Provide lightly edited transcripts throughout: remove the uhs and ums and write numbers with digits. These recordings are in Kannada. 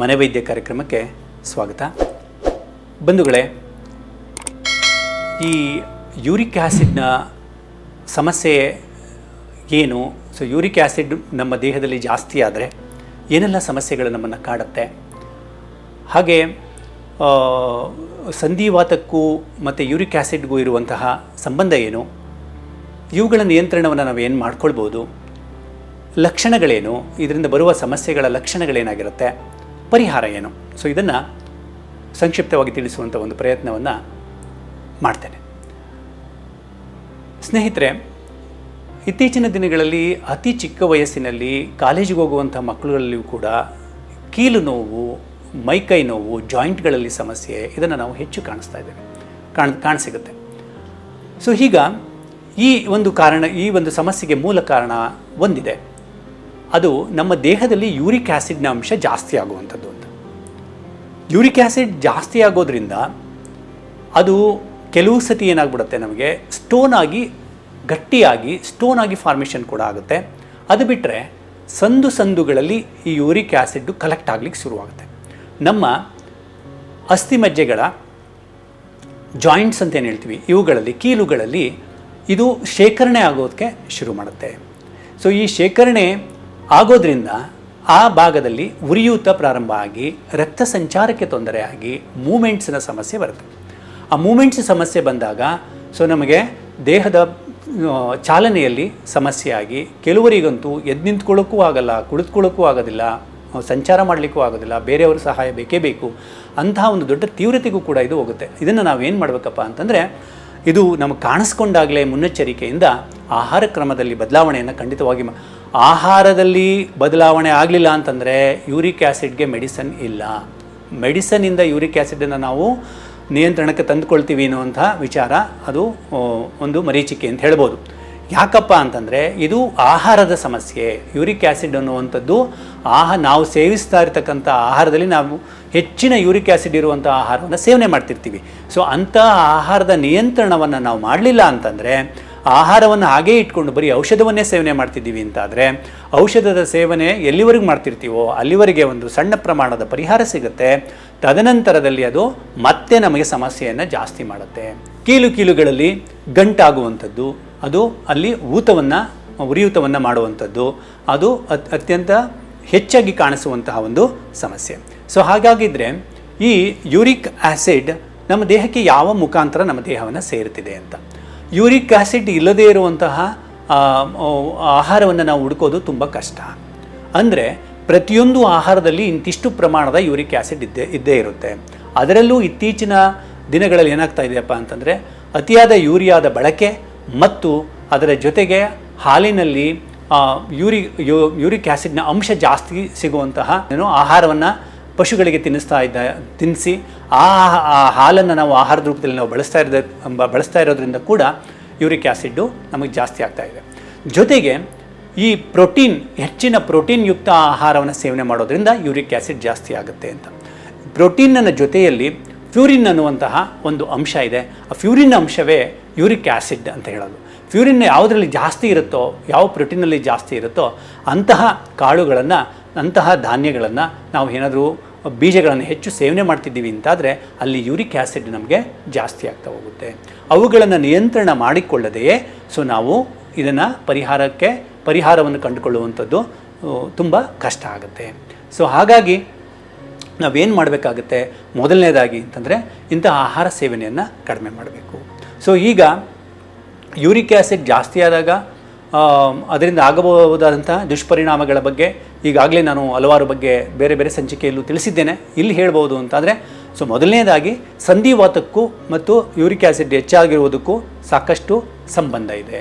ಮನೆವೈದ್ಯ ಕಾರ್ಯಕ್ರಮಕ್ಕೆ ಸ್ವಾಗತ. ಬಂಧುಗಳೇ, ಈ ಯೂರಿಕ್ ಆ್ಯಸಿಡ್ನ ಸಮಸ್ಯೆ ಏನು? ಸೊ ಯೂರಿಕ್ ಆ್ಯಸಿಡ್ ನಮ್ಮ ದೇಹದಲ್ಲಿ ಜಾಸ್ತಿ ಆದರೆ ಏನೆಲ್ಲ ಸಮಸ್ಯೆಗಳು ನಮ್ಮನ್ನು ಕಾಡುತ್ತೆ? ಹಾಗೆ ಸಂಧಿವಾತಕ್ಕೂ ಮತ್ತು ಯೂರಿಕ್ ಆ್ಯಸಿಡ್ಗೂ ಇರುವಂತಹ ಸಂಬಂಧ ಏನು? ಇವುಗಳ ನಿಯಂತ್ರಣವನ್ನು ನಾವು ಏನು ಮಾಡ್ಕೊಳ್ಬೋದು? ಲಕ್ಷಣಗಳೇನು? ಇದರಿಂದ ಬರುವ ಸಮಸ್ಯೆಗಳ ಲಕ್ಷಣಗಳೇನಾಗಿರುತ್ತೆ? ಪರಿಹಾರ ಏನು? ಸೊ ಇದನ್ನು ಸಂಕ್ಷಿಪ್ತವಾಗಿ ತಿಳಿಸುವಂಥ ಒಂದು ಪ್ರಯತ್ನವನ್ನು ಮಾಡ್ತೇನೆ. ಸ್ನೇಹಿತರೆ, ಇತ್ತೀಚಿನ ದಿನಗಳಲ್ಲಿ ಅತಿ ಚಿಕ್ಕ ವಯಸ್ಸಿನಲ್ಲಿ ಕಾಲೇಜಿಗೆ ಹೋಗುವಂಥ ಮಕ್ಕಳಲ್ಲಿಯೂ ಕೂಡ ಕೀಲು ನೋವು, ಮೈಕೈ ನೋವು, ಜಾಯಿಂಟ್ಗಳಲ್ಲಿ ಸಮಸ್ಯೆ, ಇದನ್ನು ನಾವು ಹೆಚ್ಚು ಕಾಣಿಸ್ತಾ ಇದ್ದೇವೆ, ಕಾಣಸಿಗುತ್ತೆ. ಸೊ ಈಗ ಈ ಒಂದು ಸಮಸ್ಯೆಗೆ ಮೂಲ ಕಾರಣ ಒಂದಿದೆ. ಅದು ನಮ್ಮ ದೇಹದಲ್ಲಿ ಯೂರಿಕ್ ಆ್ಯಸಿಡ್ನ ಅಂಶ ಜಾಸ್ತಿ ಆಗುವಂಥದ್ದು ಅಂತ. ಯೂರಿಕ್ ಆ್ಯಸಿಡ್ ಜಾಸ್ತಿ ಆಗೋದ್ರಿಂದ ಅದು ಕೆಲವು ಸತಿ ಏನಾಗ್ಬಿಡುತ್ತೆ, ನಮಗೆ ಗಟ್ಟಿಯಾಗಿ ಸ್ಟೋನ್ ಆಗಿ ಫಾರ್ಮೇಷನ್ ಕೂಡ ಆಗುತ್ತೆ. ಅದು ಬಿಟ್ಟರೆ ಸಂದುಗಳಲ್ಲಿ ಈ ಯೂರಿಕ್ ಆ್ಯಸಿಡ್ ಕಲೆಕ್ಟ್ ಆಗಲಿಕ್ಕೆ ಶುರುವಾಗುತ್ತೆ. ನಮ್ಮ ಅಸ್ಥಿಮಜ್ಜೆಗಳ ಜಾಯಿಂಟ್ಸ್ ಅಂತ ಏನು ಹೇಳ್ತೀವಿ, ಇವುಗಳಲ್ಲಿ ಕೀಲುಗಳಲ್ಲಿ ಇದು ಶೇಖರಣೆ ಆಗೋದಕ್ಕೆ ಶುರು ಮಾಡುತ್ತೆ. ಸೊ ಈ ಶೇಖರಣೆ ಆಗೋದ್ರಿಂದ ಆ ಭಾಗದಲ್ಲಿ ಉರಿಯೂತ ಪ್ರಾರಂಭ ಆಗಿ ರಕ್ತ ಸಂಚಾರಕ್ಕೆ ತೊಂದರೆ ಆಗಿ ಮೂಮೆಂಟ್ಸ್ನ ಸಮಸ್ಯೆ ಬರುತ್ತೆ. ಆ ಮೂಮೆಂಟ್ಸ್ ಸಮಸ್ಯೆ ಬಂದಾಗ ಸೊ ನಮಗೆ ದೇಹದ ಚಾಲನೆಯಲ್ಲಿ ಸಮಸ್ಯೆ ಆಗಿ ಕೆಲವರಿಗಂತೂ ಎದ್ದು ನಿಂತ್ಕೊಳ್ಳೋಕ್ಕೂ ಆಗಲ್ಲ, ಕುಳಿತುಕೊಳ್ಳೋಕ್ಕೂ ಆಗೋದಿಲ್ಲ, ಸಂಚಾರ ಮಾಡಲಿಕ್ಕೂ ಆಗೋದಿಲ್ಲ, ಬೇರೆಯವರು ಸಹಾಯ ಬೇಕೇ ಬೇಕು. ಅಂತಹ ಒಂದು ದೊಡ್ಡ ತೀವ್ರತೆಗೂ ಕೂಡ ಇದು ಹೋಗುತ್ತೆ. ಇದನ್ನು ನಾವೇನು ಮಾಡಬೇಕಪ್ಪ ಅಂತಂದರೆ, ಇದು ನಮಗೆ ಕಾಣಿಸ್ಕೊಂಡಾಗಲೇ ಮುನ್ನೆಚ್ಚರಿಕೆಯಿಂದ ಆಹಾರ ಕ್ರಮದಲ್ಲಿ ಬದಲಾವಣೆಯನ್ನು ಖಂಡಿತವಾಗಿ ಆಹಾರದಲ್ಲಿ ಬದಲಾವಣೆ ಆಗಲಿಲ್ಲ ಅಂತಂದರೆ ಯೂರಿಕ್ ಆ್ಯಸಿಡ್ಗೆ ಮೆಡಿಸನ್ ಇಲ್ಲ. ಮೆಡಿಸನ್ನಿಂದ ಯೂರಿಕ್ ಆ್ಯಸಿಡನ್ನು ನಾವು ನಿಯಂತ್ರಣಕ್ಕೆ ತಂದುಕೊಳ್ತೀವಿ ಅನ್ನುವಂಥ ವಿಚಾರ ಅದು ಒಂದು ಮರೀಚಿಕೆ ಅಂತ ಹೇಳ್ಬೋದು. ಯಾಕಪ್ಪ ಅಂತಂದರೆ ಇದು ಆಹಾರದ ಸಮಸ್ಯೆ. ಯೂರಿಕ್ ಆ್ಯಸಿಡ್ ಅನ್ನುವಂಥದ್ದು ನಾವು ಸೇವಿಸ್ತಾ ಇರ್ತಕ್ಕಂಥ ಆಹಾರದಲ್ಲಿ ನಾವು ಹೆಚ್ಚಿನ ಯೂರಿಕ್ ಆ್ಯಸಿಡ್ ಇರುವಂಥ ಆಹಾರವನ್ನು ಸೇವನೆ ಮಾಡ್ತಿರ್ತೀವಿ. ಸೊ ಅಂಥ ಆಹಾರದ ನಿಯಂತ್ರಣವನ್ನು ನಾವು ಮಾಡಲಿಲ್ಲ ಅಂತಂದರೆ, ಆಹಾರವನ್ನು ಹಾಗೇ ಇಟ್ಕೊಂಡು ಬರೀ ಔಷಧವನ್ನೇ ಸೇವನೆ ಮಾಡ್ತಿದ್ದೀವಿ ಅಂತಾದರೆ, ಔಷಧದ ಸೇವನೆ ಎಲ್ಲಿವರೆಗೆ ಮಾಡ್ತಿರ್ತೀವೋ ಅಲ್ಲಿವರೆಗೆ ಒಂದು ಸಣ್ಣ ಪ್ರಮಾಣದ ಪರಿಹಾರ ಸಿಗುತ್ತೆ. ತದನಂತರದಲ್ಲಿ ಅದು ಮತ್ತೆ ನಮಗೆ ಸಮಸ್ಯೆಯನ್ನು ಜಾಸ್ತಿ ಮಾಡುತ್ತೆ. ಕೀಲುಗಳಲ್ಲಿ ಗಂಟಾಗುವಂಥದ್ದು, ಅದು ಅಲ್ಲಿ ಉರಿಯೂತವನ್ನು ಮಾಡುವಂಥದ್ದು, ಅದು ಅತ್ಯಂತ ಹೆಚ್ಚಾಗಿ ಕಾಣಿಸುವಂತಹ ಒಂದು ಸಮಸ್ಯೆ. ಸೊ ಹಾಗಾಗಿದ್ದರೆ ಈ ಯೂರಿಕ್ ಆ್ಯಸಿಡ್ ನಮ್ಮ ದೇಹಕ್ಕೆ ಯಾವ ಮುಖಾಂತರ ನಮ್ಮ ದೇಹವನ್ನು ಸೇರುತ್ತಿದೆ ಅಂತ. ಯೂರಿಕ್ ಆ್ಯಸಿಡ್ ಇಲ್ಲದೇ ಇರುವಂತಹ ಆಹಾರವನ್ನು ನಾವು ಹುಡುಕೋದು ತುಂಬ ಕಷ್ಟ. ಅಂದರೆ ಪ್ರತಿಯೊಂದು ಆಹಾರದಲ್ಲಿ ಇಂತಿಷ್ಟು ಪ್ರಮಾಣದ ಯೂರಿಕ್ ಆ್ಯಸಿಡ್ ಇದ್ದೇ ಇರುತ್ತೆ. ಅದರಲ್ಲೂ ಇತ್ತೀಚಿನ ದಿನಗಳಲ್ಲಿ ಏನಾಗ್ತಾ ಇದೆಯಪ್ಪ ಅಂತಂದರೆ, ಅತಿಯಾದ ಯೂರಿಯಾದ ಬಳಕೆ ಮತ್ತು ಅದರ ಜೊತೆಗೆ ಹಾಲಿನಲ್ಲಿ ಯೂರಿಕ್ ಆ್ಯಸಿಡ್ನ ಅಂಶ ಜಾಸ್ತಿ ಸಿಗುವಂತಹ ಆಹಾರವನ್ನು ಪಶುಗಳಿಗೆ ತಿನ್ನಿಸಿ ಆ ಹಾಲನ್ನು ನಾವು ಆಹಾರದ ರೂಪದಲ್ಲಿ ನಾವು ಬಳಸ್ತಾ ಇರೋದ್ರಿಂದ ಕೂಡ ಯೂರಿಕ್ ಆ್ಯಸಿಡ್ಡು ನಮಗೆ ಜಾಸ್ತಿ ಆಗ್ತಾ ಇದೆ. ಜೊತೆಗೆ ಈ ಹೆಚ್ಚಿನ ಪ್ರೋಟೀನ್ಯುಕ್ತ ಆಹಾರವನ್ನು ಸೇವನೆ ಮಾಡೋದ್ರಿಂದ ಯೂರಿಕ್ ಆ್ಯಸಿಡ್ ಜಾಸ್ತಿ ಆಗುತ್ತೆ ಅಂತ. ಪ್ರೋಟೀನ್ನ ಜೊತೆಯಲ್ಲಿ ಫ್ಯೂರಿನ್ ಅನ್ನುವಂತಹ ಒಂದು ಅಂಶ ಇದೆ. ಆ ಫ್ಯೂರಿನ್ ಅಂಶವೇ ಯೂರಿಕ್ ಆ್ಯಸಿಡ್ ಅಂತ ಹೇಳೋದು. ಫ್ಯೂರಿನ್ ಯಾವುದರಲ್ಲಿ ಜಾಸ್ತಿ ಇರುತ್ತೋ, ಯಾವ ಪ್ರೋಟೀನಲ್ಲಿ ಜಾಸ್ತಿ ಇರುತ್ತೋ ಅಂತಹ ಕಾಳುಗಳನ್ನು, ಅಂತಹ ಧಾನ್ಯಗಳನ್ನು, ನಾವು ಏನಾದರೂ ಬೀಜಗಳನ್ನು ಹೆಚ್ಚು ಸೇವನೆ ಮಾಡ್ತಿದ್ದೀವಿ ಅಂತಾದರೆ ಅಲ್ಲಿ ಯೂರಿಕ್ ಆ್ಯಸಿಡ್ ನಮಗೆ ಜಾಸ್ತಿ ಆಗ್ತಾ ಹೋಗುತ್ತೆ. ಅವುಗಳನ್ನು ನಿಯಂತ್ರಣ ಮಾಡಿಕೊಳ್ಳದೆಯೇ ಸೊ ನಾವು ಇದನ್ನು ಪರಿಹಾರವನ್ನು ಕಂಡುಕೊಳ್ಳುವಂಥದ್ದು ತುಂಬ ಕಷ್ಟ ಆಗುತ್ತೆ. ಸೊ ಹಾಗಾಗಿ ನಾವೇನು ಮಾಡಬೇಕಾಗುತ್ತೆ? ಮೊದಲನೇದಾಗಿ ಅಂತಂದರೆ ಇಂತಹ ಆಹಾರ ಸೇವನೆಯನ್ನು ಕಡಿಮೆ ಮಾಡಬೇಕು. ಸೊ ಈಗ ಯೂರಿಕ್ ಆ್ಯಸಿಡ್ ಜಾಸ್ತಿ ಆದಾಗ ಅದರಿಂದ ಆಗಬಹುದಾದಂಥ ದುಷ್ಪರಿಣಾಮಗಳ ಬಗ್ಗೆ ಈಗಾಗಲೇ ನಾನು ಹಲವಾರು ಬಗ್ಗೆ ಬೇರೆ ಬೇರೆ ಸಂಚಿಕೆಯಲ್ಲೂ ತಿಳಿಸಿದ್ದೇನೆ. ಇಲ್ಲಿ ಹೇಳ್ಬೋದು ಅಂತಾದರೆ, ಸೊ ಮೊದಲನೇದಾಗಿ ಸಂಧಿವಾತಕ್ಕೂ ಮತ್ತು ಯೂರಿಕ್ ಆ್ಯಸಿಡ್ ಹೆಚ್ಚಾಗಿರುವುದಕ್ಕೂ ಸಾಕಷ್ಟು ಸಂಬಂಧ ಇದೆ.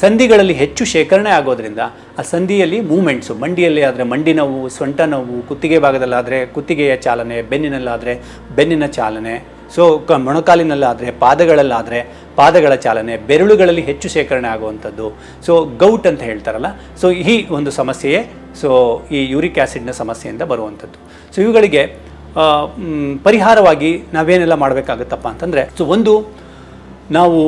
ಸಂಧಿಗಳಲ್ಲಿ ಹೆಚ್ಚು ಶೇಖರಣೆ ಆಗೋದ್ರಿಂದ ಆ ಸಂಧಿಯಲ್ಲಿ ಮೂಮೆಂಟ್ಸು, ಮಂಡಿಯಲ್ಲಿ ಆದರೆ ಮಂಡಿ ನೋವು, ಸೊಂಟ ನೋವು, ಕುತ್ತಿಗೆ ಭಾಗದಲ್ಲಾದರೆ ಕುತ್ತಿಗೆಯ ಚಾಲನೆ, ಬೆನ್ನಿನಲ್ಲಾದರೆ ಬೆನ್ನಿನ ಚಾಲನೆ, ಸೊ ಮೊಣಕಾಲಿನಲ್ಲಾದರೆ ಪಾದಗಳಲ್ಲಾದರೆ ಪಾದಗಳ ಚಾಲನೆ, ಬೆರಳುಗಳಲ್ಲಿ ಹೆಚ್ಚು ಶೇಖರಣೆ ಆಗುವಂಥದ್ದು, ಸೊ ಗೌಟ್ ಅಂತ ಹೇಳ್ತಾರಲ್ಲ, ಸೊ ಈ ಒಂದು ಸಮಸ್ಯೆಯೇ ಸೊ ಈ ಯೂರಿಕ್ ಆ್ಯಸಿಡ್ನ ಸಮಸ್ಯೆಯಿಂದ ಬರುವಂಥದ್ದು. ಸೊ ಇವುಗಳಿಗೆ ಪರಿಹಾರವಾಗಿ ನಾವೇನೆಲ್ಲ ಮಾಡಬೇಕಾಗುತ್ತಪ್ಪ ಅಂತಂದರೆ, ಸೊ ಒಂದು ನಾವು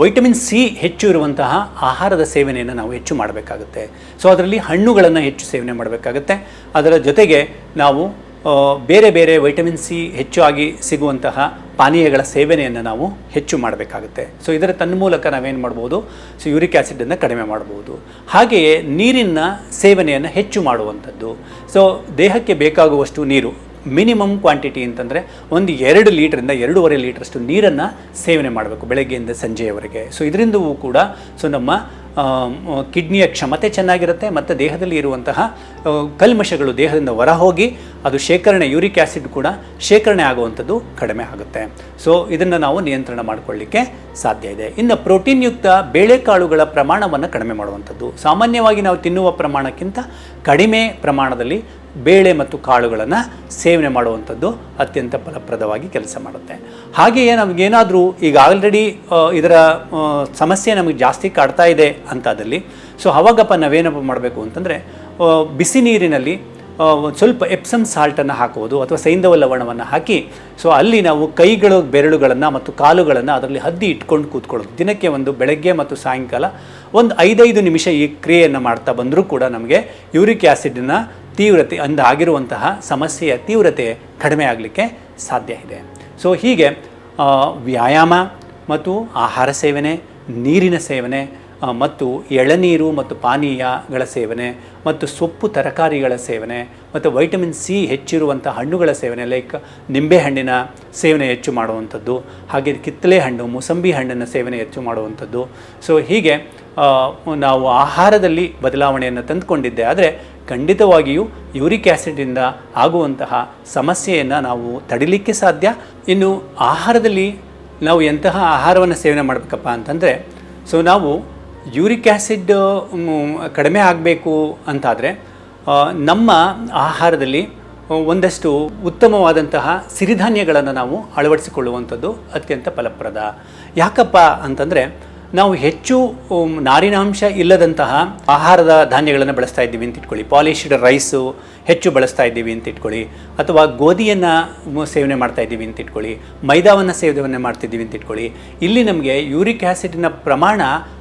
ವೈಟಮಿನ್ ಸಿ ಹೆಚ್ಚು ಇರುವಂತಹ ಆಹಾರದ ಸೇವನೆಯನ್ನು ನಾವು ಹೆಚ್ಚು ಮಾಡಬೇಕಾಗುತ್ತೆ. ಸೊ ಅದರಲ್ಲಿ ಹಣ್ಣುಗಳನ್ನು ಹೆಚ್ಚು ಸೇವನೆ ಮಾಡಬೇಕಾಗುತ್ತೆ. ಅದರ ಜೊತೆಗೆ ನಾವು ಬೇರೆ ಬೇರೆ ವೈಟಮಿನ್ ಸಿ ಹೆಚ್ಚಾಗಿ ಸಿಗುವಂತಹ ಪಾನೀಯಗಳ ಸೇವನೆಯನ್ನು ನಾವು ಹೆಚ್ಚು ಮಾಡಬೇಕಾಗುತ್ತೆ. ಸೊ ಇದರ ತನ್ಮೂಲಕ ನಾವೇನು ಮಾಡ್ಬೋದು, ಸೊ ಯೂರಿಕ್ ಆ್ಯಸಿಡನ್ನು ಕಡಿಮೆ ಮಾಡ್ಬೋದು. ಹಾಗೆಯೇ ನೀರಿನ ಸೇವನೆಯನ್ನು ಹೆಚ್ಚು ಮಾಡುವಂಥದ್ದು. ಸೊ ದೇಹಕ್ಕೆ ಬೇಕಾಗುವಷ್ಟು ನೀರು, ಮಿನಿಮಮ್ ಕ್ವಾಂಟಿಟಿ ಅಂತಂದರೆ ಒಂದು 2 ಲೀಟ್ರಿಂದ 2.5 ಲೀಟ್ರಷ್ಟು ನೀರನ್ನು ಸೇವನೆ ಮಾಡಬೇಕು ಬೆಳಗ್ಗೆಯಿಂದ ಸಂಜೆಯವರೆಗೆ. ಸೊ ಇದರಿಂದವೂ ಕೂಡ ಸೊ ನಮ್ಮ ಕಿಡ್ನಿಯ ಕ್ಷಮತೆ ಚೆನ್ನಾಗಿರುತ್ತೆ ಮತ್ತು ದೇಹದಲ್ಲಿ ಇರುವಂತಹ ಕಲ್ಮಶಗಳು ದೇಹದಿಂದ ಹೊರಹೋಗಿ ಅದು ಶೇಖರಣೆ, ಯೂರಿಕ್ ಆ್ಯಸಿಡ್ ಕೂಡ ಶೇಖರಣೆ ಆಗುವಂಥದ್ದು ಕಡಿಮೆ ಆಗುತ್ತೆ. ಸೊ ಇದನ್ನು ನಾವು ನಿಯಂತ್ರಣ ಮಾಡಿಕೊಳ್ಳಿಕ್ಕೆ ಸಾಧ್ಯ ಇದೆ. ಇನ್ನು ಪ್ರೋಟೀನ್ಯುಕ್ತ ಬೇಳೆಕಾಳುಗಳ ಪ್ರಮಾಣವನ್ನು ಕಡಿಮೆ ಮಾಡುವಂಥದ್ದು. ಸಾಮಾನ್ಯವಾಗಿ ನಾವು ತಿನ್ನುವ ಪ್ರಮಾಣಕ್ಕಿಂತ ಕಡಿಮೆ ಪ್ರಮಾಣದಲ್ಲಿ ಬೇಳೆ ಮತ್ತು ಕಾಳುಗಳನ್ನು ಸೇವನೆ ಮಾಡುವಂಥದ್ದು ಅತ್ಯಂತ ಫಲಪ್ರದವಾಗಿ ಕೆಲಸ ಮಾಡುತ್ತೆ. ಹಾಗೆಯೇ ನಮಗೇನಾದರೂ ಈಗ ಆಲ್ರೆಡಿ ಇದರ ಸಮಸ್ಯೆ ನಮಗೆ ಜಾಸ್ತಿ ಕಾಡ್ತಾ ಇದೆ ಅಂತಾದಲ್ಲಿ, ಸೊ ಅವಾಗಪ್ಪ ನಾವೇನಪ್ಪ ಮಾಡಬೇಕು ಅಂತಂದರೆ ಬಿಸಿ ನೀರಿನಲ್ಲಿ ಸ್ವಲ್ಪ ಎಪ್ಸಮ್ ಸಾಲ್ಟನ್ನು ಹಾಕುವುದು ಅಥವಾ ಸೈಂಧವ ಲವಣವನ್ನು ಹಾಕಿ ಸೊ ಅಲ್ಲಿ ನಾವು ಕೈಗಳು ಬೆರಳುಗಳನ್ನು ಮತ್ತು ಕಾಲುಗಳನ್ನು ಅದರಲ್ಲಿ ಹದ್ದಿ ಇಟ್ಕೊಂಡು ಕೂತ್ಕೊಳ್ಳೋದು. ದಿನಕ್ಕೆ ಒಂದು ಬೆಳಗ್ಗೆ ಮತ್ತು ಸಾಯಂಕಾಲ ಒಂದು 5 ನಿಮಿಷ ಈ ಕ್ರಿಯೆಯನ್ನು ಮಾಡ್ತಾ ಬಂದರೂ ಕೂಡ ನಮಗೆ ಯೂರಿಕ್ ಆ್ಯಸಿಡ್ನ ತೀವ್ರತೆ ಆಗಿರುವಂತಹ ಸಮಸ್ಯೆಯ ತೀವ್ರತೆ ಕಡಿಮೆ ಆಗಲಿಕ್ಕೆ ಸಾಧ್ಯ ಇದೆ. ಸೊ ಹೀಗೆ ವ್ಯಾಯಾಮ ಮತ್ತು ಆಹಾರ ಸೇವನೆ, ನೀರಿನ ಸೇವನೆ ಮತ್ತು ಎಳನೀರು ಮತ್ತು ಪಾನೀಯಗಳ ಸೇವನೆ ಮತ್ತು ಸೊಪ್ಪು ತರಕಾರಿಗಳ ಸೇವನೆ ಮತ್ತು ವೈಟಮಿನ್ ಸಿ ಹೆಚ್ಚಿರುವಂಥ ಹಣ್ಣುಗಳ ಸೇವನೆ, ಲೈಕ್ ನಿಂಬೆಹಣ್ಣಿನ ಸೇವನೆ ಹೆಚ್ಚು ಮಾಡುವಂಥದ್ದು, ಹಾಗೆ ಕಿತ್ತಳೆ ಹಣ್ಣು, ಮೂಸಂಬಿ ಹಣ್ಣಿನ ಸೇವನೆ ಹೆಚ್ಚು ಮಾಡುವಂಥದ್ದು. ಸೊ ಹೀಗೆ ನಾವು ಆಹಾರದಲ್ಲಿ ಬದಲಾವಣೆಯನ್ನು ತಂದುಕೊಂಡಿದ್ದೆ ಆದರೆ ಖಂಡಿತವಾಗಿಯೂ ಯೂರಿಕ್ ಆ್ಯಸಿಡಿಂದ ಆಗುವಂತಹ ಸಮಸ್ಯೆಯನ್ನು ನಾವು ತಡಿಲಿಕ್ಕೆ ಸಾಧ್ಯ. ಇನ್ನು ಆಹಾರದಲ್ಲಿ ನಾವು ಎಂತಹ ಆಹಾರವನ್ನು ಸೇವನೆ ಮಾಡಬೇಕಪ್ಪ ಅಂತಂದರೆ, ಸೊ ನಾವು ಯೂರಿಕ್ ಆ್ಯಸಿಡ್ ಕಡಿಮೆ ಆಗಬೇಕು ಅಂತಾದರೆ ನಮ್ಮ ಆಹಾರದಲ್ಲಿ ಒಂದಷ್ಟು ಉತ್ತಮವಾದಂತಹ ಸಿರಿಧಾನ್ಯಗಳನ್ನು ನಾವು ಅಳವಡಿಸಿಕೊಳ್ಳುವಂಥದ್ದು ಅತ್ಯಂತ ಫಲಪ್ರದ. ಯಾಕಪ್ಪ ಅಂತಂದರೆ ನಾವು ಹೆಚ್ಚು ನಾರಿನಾಂಶ ಇಲ್ಲದಂತಹ ಆಹಾರದ ಧಾನ್ಯಗಳನ್ನು ಬಳಸ್ತಾ ಇದ್ದೀವಿ ಅಂತ ಇಟ್ಕೊಳ್ಳಿ, ಪಾಲಿಶ್ಡ್ ರೈಸು ಹೆಚ್ಚು ಬಳಸ್ತಾ ಇದ್ದೀವಿ ಅಂತ ಇಟ್ಕೊಳ್ಳಿ, ಅಥವಾ ಗೋಧಿಯನ್ನು ಸೇವನೆ ಮಾಡ್ತಾ ಇದ್ದೀವಿ ಅಂತ ಇಟ್ಕೊಳ್ಳಿ, ಮೈದಾವನ್ನು ಸೇವನೆ ಮಾಡ್ತಿದ್ದೀವಿ ಅಂತ ಇಟ್ಕೊಳ್ಳಿ. ಇಲ್ಲಿ ನಮಗೆ ಯೂರಿಕ್ ಆ್ಯಸಿಡಿನ ಪ್ರಮಾಣ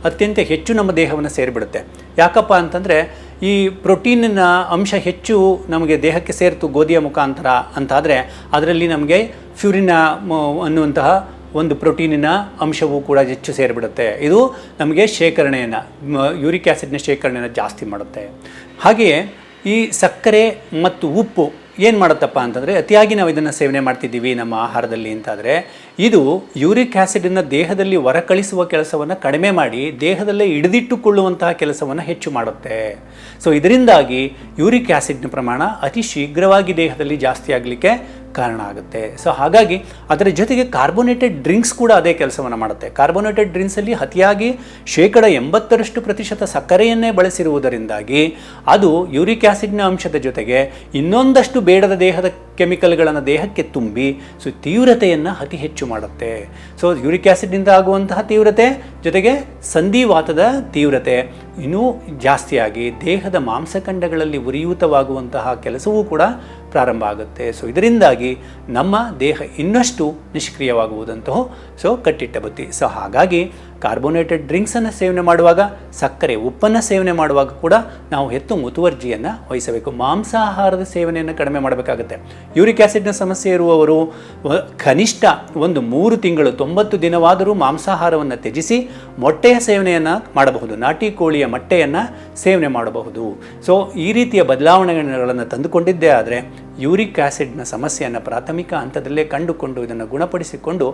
ಅತ್ಯಂತ ಹೆಚ್ಚು ನಮ್ಮ ದೇಹವನ್ನು ಸೇರಿಬಿಡುತ್ತೆ. ಯಾಕಪ್ಪ ಅಂತಂದರೆ ಈ ಪ್ರೋಟೀನಿನ ಅಂಶ ಹೆಚ್ಚು ನಮಗೆ ದೇಹಕ್ಕೆ ಸೇರಿತು ಗೋಧಿಯ ಮುಖಾಂತರ ಅಂತಾದರೆ ಅದರಲ್ಲಿ ನಮಗೆ ಫ್ಯೂರಿನ ಅನ್ನುವಂತಹ ಒಂದು ಪ್ರೋಟೀನಿನ ಅಂಶವೂ ಕೂಡ ಹೆಚ್ಚು ಸೇರಿಬಿಡುತ್ತೆ. ಇದು ನಮಗೆ ಶೇಖರಣೆಯನ್ನು, ಯೂರಿಕ್ ಆ್ಯಸಿಡ್ನ ಶೇಖರಣೆಯನ್ನು ಜಾಸ್ತಿ ಮಾಡುತ್ತೆ. ಹಾಗೆಯೇ ಈ ಸಕ್ಕರೆ ಮತ್ತು ಉಪ್ಪು ಏನು ಮಾಡುತ್ತಪ್ಪ ಅಂತಂದರೆ, ಅತಿಯಾಗಿ ನಾವು ಇದನ್ನು ಸೇವನೆ ಮಾಡ್ತಿದ್ದೀವಿ ನಮ್ಮ ಆಹಾರದಲ್ಲಿ ಅಂತಾದರೆ ಇದು ಯೂರಿಕ್ ಆ್ಯಸಿಡನ್ನು ದೇಹದಲ್ಲಿ ಹೊರಕಳಿಸುವ ಕೆಲಸವನ್ನು ಕಡಿಮೆ ಮಾಡಿ ದೇಹದಲ್ಲೇ ಹಿಡಿದಿಟ್ಟುಕೊಳ್ಳುವಂತಹ ಕೆಲಸವನ್ನು ಹೆಚ್ಚು ಮಾಡುತ್ತೆ. ಸೊ ಇದರಿಂದಾಗಿ ಯೂರಿಕ್ ಆ್ಯಸಿಡ್ನ ಪ್ರಮಾಣ ಅತಿ ಶೀಘ್ರವಾಗಿ ದೇಹದಲ್ಲಿ ಜಾಸ್ತಿ ಆಗಲಿಕ್ಕೆ ಕಾರಣ ಆಗುತ್ತೆ. ಸೊ ಹಾಗಾಗಿ ಅದರ ಜೊತೆಗೆ ಕಾರ್ಬೋನೇಟೆಡ್ ಡ್ರಿಂಕ್ಸ್ ಕೂಡ ಅದೇ ಕೆಲಸವನ್ನು ಮಾಡುತ್ತೆ. ಕಾರ್ಬೋನೇಟೆಡ್ ಡ್ರಿಂಕ್ಸಲ್ಲಿ ಅತಿಯಾಗಿ 80% ಸಕ್ಕರೆಯನ್ನೇ ಬಳಸಿರುವುದರಿಂದಾಗಿ ಅದು ಯೂರಿಕ್ ಆ್ಯಸಿಡ್ನ ಅಂಶದ ಜೊತೆಗೆ ಇನ್ನೊಂದಷ್ಟು ಬೇಡದ ದೇಹದ ಕೆಮಿಕಲ್ಗಳನ್ನು ದೇಹಕ್ಕೆ ತುಂಬಿ ಸೊ ತೀವ್ರತೆಯನ್ನು ಅತಿ ಹೆಚ್ಚು ಮಾಡುತ್ತೆ. ಸೊ ಯೂರಿಕ್ ಆ್ಯಸಿಡ್ನಿಂದ ಆಗುವಂತಹ ತೀವ್ರತೆ ಜೊತೆಗೆ ಸಂಧಿವಾತದ ತೀವ್ರತೆ ಇನ್ನೂ ಜಾಸ್ತಿಯಾಗಿ ದೇಹದ ಮಾಂಸಖಂಡಗಳಲ್ಲಿ ಉರಿಯೂತವಾಗುವಂತಹ ಕೆಲಸವೂ ಕೂಡ ಪ್ರಾರಂಭ ಆಗುತ್ತೆ. ಸೊ ಇದರಿಂದಾಗಿ ನಮ್ಮ ದೇಹ ಇನ್ನಷ್ಟು ನಿಷ್ಕ್ರಿಯವಾಗುವುದಂತಹ ಸೊ ಕಟ್ಟಿಟ್ಟ ಬುತ್ತಿ. ಸೊ ಹಾಗಾಗಿ ಕಾರ್ಬೋನೇಟೆಡ್ ಡ್ರಿಂಕ್ಸನ್ನು ಸೇವನೆ ಮಾಡುವಾಗ, ಸಕ್ಕರೆ ಉಪ್ಪನ್ನು ಸೇವನೆ ಮಾಡುವಾಗ ಕೂಡ ನಾವು ಹೆಚ್ಚು ಮುತುವರ್ಜಿಯನ್ನು ವಹಿಸಬೇಕು. ಮಾಂಸಾಹಾರದ ಸೇವನೆಯನ್ನು ಕಡಿಮೆ ಮಾಡಬೇಕಾಗುತ್ತೆ. ಯೂರಿಕ್ ಆ್ಯಸಿಡ್ನ ಸಮಸ್ಯೆ ಇರುವವರು ಕನಿಷ್ಠ ಒಂದು 3 ತಿಂಗಳು 90 ದಿನವಾದರೂ ಮಾಂಸಾಹಾರವನ್ನು ತ್ಯಜಿಸಿ ಮೊಟ್ಟೆಯ ಸೇವನೆಯನ್ನು ಮಾಡಬಹುದು. ನಾಟಿ ಕೋಳಿಯ ಮೊಟ್ಟೆಯನ್ನು ಸೇವನೆ ಮಾಡಬಹುದು. ಸೊ ಈ ರೀತಿಯ ಬದಲಾವಣೆಗಳನ್ನು ತಂದುಕೊಂಡಿದ್ದೇ ಆದರೆ ಯೂರಿಕ್ ಆ್ಯಸಿಡ್ನ ಸಮಸ್ಯೆಯನ್ನು ಪ್ರಾಥಮಿಕ ಹಂತದಲ್ಲೇ ಕಂಡುಕೊಂಡು ಇದನ್ನು ಗುಣಪಡಿಸಿಕೊಂಡು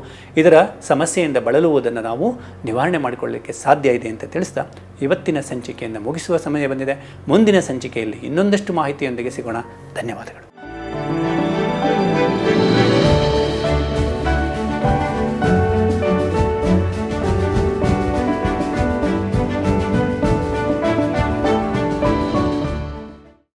ಇದರ ಸಮಸ್ಯೆಯಿಂದ ಬಳಲುವುದನ್ನು ನಾವು ನಿವಾರಣೆ ಮಾಡಿಕೊಳ್ಳಲಿಕ್ಕೆ ಸಾಧ್ಯ ಇದೆ ಅಂತ ತಿಳಿಸ್ತಾ ಇವತ್ತಿನ ಸಂಚಿಕೆಯನ್ನು ಮುಗಿಸುವ ಸಮಯ ಬಂದಿದೆ. ಮುಂದಿನ ಸಂಚಿಕೆಯಲ್ಲಿ ಇನ್ನೊಂದಷ್ಟು ಮಾಹಿತಿಯೊಂದಿಗೆ ಸಿಗೋಣ. ಧನ್ಯವಾದಗಳು.